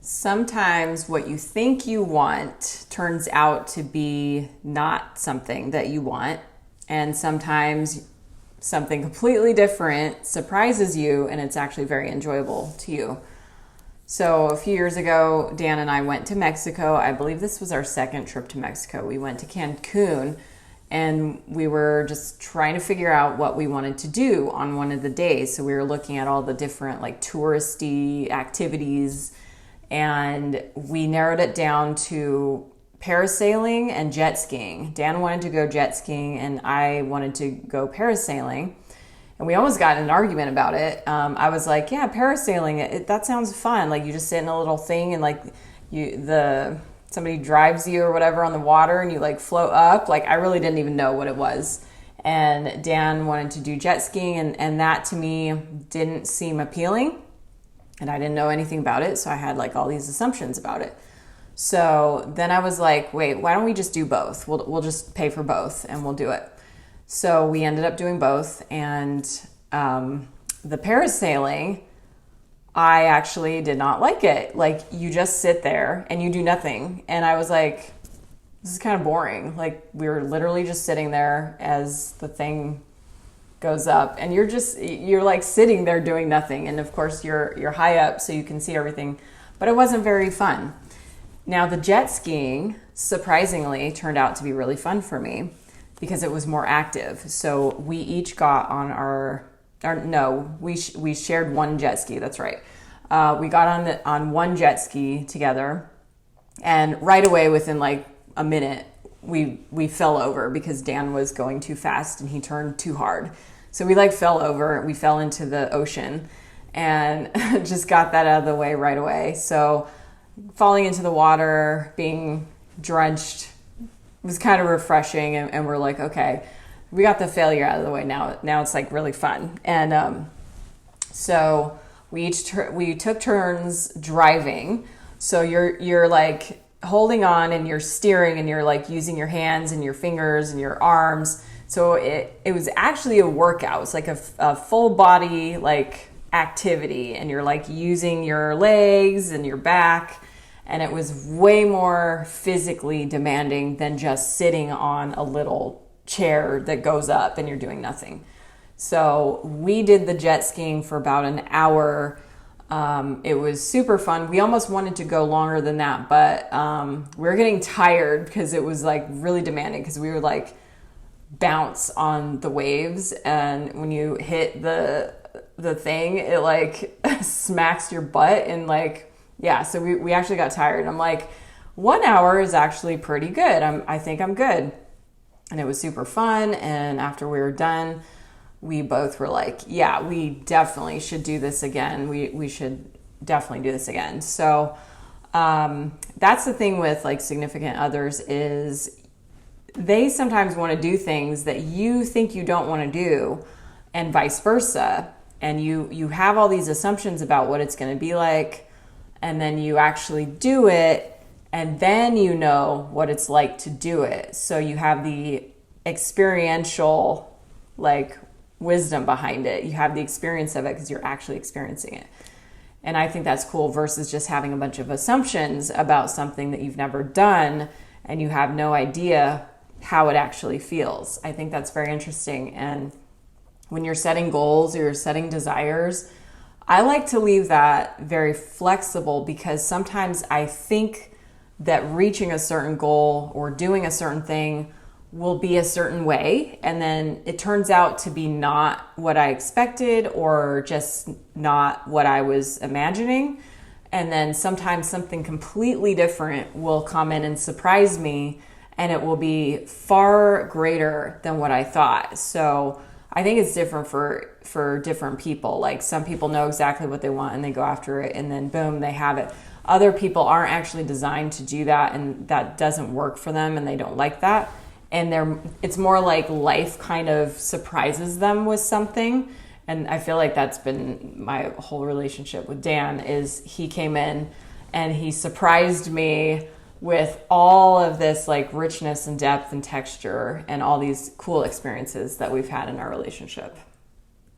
Sometimes what you think you want turns out to be not something that you want. And sometimes something completely different surprises you and it's actually very enjoyable to you. So a few years ago, Dan and I went to Mexico. I believe this was our second trip to Mexico. We went to Cancun and we were just trying to figure out what we wanted to do on one of the days. So we were looking at all the different like touristy activities, and we narrowed it down to parasailing and jet skiing. Dan wanted to go jet skiing and I wanted to go parasailing. And we almost got in an argument about it. I was like, yeah, parasailing, that sounds fun. Like you just sit in a little thing and like somebody drives you or whatever on the water and you like float up. Like I really didn't even know what it was. And Dan wanted to do jet skiing and that to me didn't seem appealing. And I didn't know anything about it, so I had like all these assumptions about it. So then I was like, wait, why don't we just do both? We'll just pay for both and we'll do it. So we ended up doing both, and the parasailing, I actually did not like it. Like you just sit there and you do nothing. And I was like, this is kind of boring. Like we were literally just sitting there as the thing goes up and you're like sitting there doing nothing, and of course you're high up so you can see everything, but it wasn't very fun. Now the jet skiing surprisingly turned out to be really fun for me because it was more active. So we each got on we shared one jet ski. That's right. We got on one jet ski together, and right away within like a minute we fell over because Dan was going too fast and he turned too hard. So we like fell over, we fell into the ocean and just got that out of the way right away. So falling into the water, being drenched was kind of refreshing, and we're like, okay, we got the failure out of the way now. Now it's like really fun. And so we took turns driving. So you're like holding on and you're steering and you're like using your hands and your fingers and your arms. So it was actually a workout. It's like a full body like activity, and you're like using your legs and your back, and it was way more physically demanding than just sitting on a little chair that goes up and you're doing nothing. So we did the jet skiing for about an hour. It was super fun. We almost wanted to go longer than that, but we were getting tired because it was like really demanding, because we were like bounce on the waves, and when you hit the thing, it like smacks your butt, and like, yeah, so we actually got tired. I'm like, 1 hour is actually pretty good. I think I'm good. And it was super fun. And after we were done, we both were like, yeah, we definitely should do this again. We should definitely do this again. So that's the thing with like significant others, is they sometimes want to do things that you think you don't want to do, and vice versa. And you have all these assumptions about what it's going to be like, and then you actually do it, and then you know what it's like to do it. So you have the experiential like wisdom behind it. You have the experience of it because you're actually experiencing it. And I think that's cool, versus just having a bunch of assumptions about something that you've never done and you have no idea how it actually feels. I think that's very interesting. And when you're setting goals or you're setting desires, I like to leave that very flexible, because sometimes I think that reaching a certain goal or doing a certain thing will be a certain way, and then it turns out to be not what I expected, or just not what I was imagining. And then sometimes something completely different will come in and surprise me, and it will be far greater than what I thought. So I think it's different for different people. Like some people know exactly what they want and they go after it, and then boom, they have it. Other people aren't actually designed to do that, and that doesn't work for them, and they don't like that. And it's more like life kind of surprises them with something. And I feel like that's been my whole relationship with Dan, is he came in and he surprised me with all of this like richness and depth and texture and all these cool experiences that we've had in our relationship.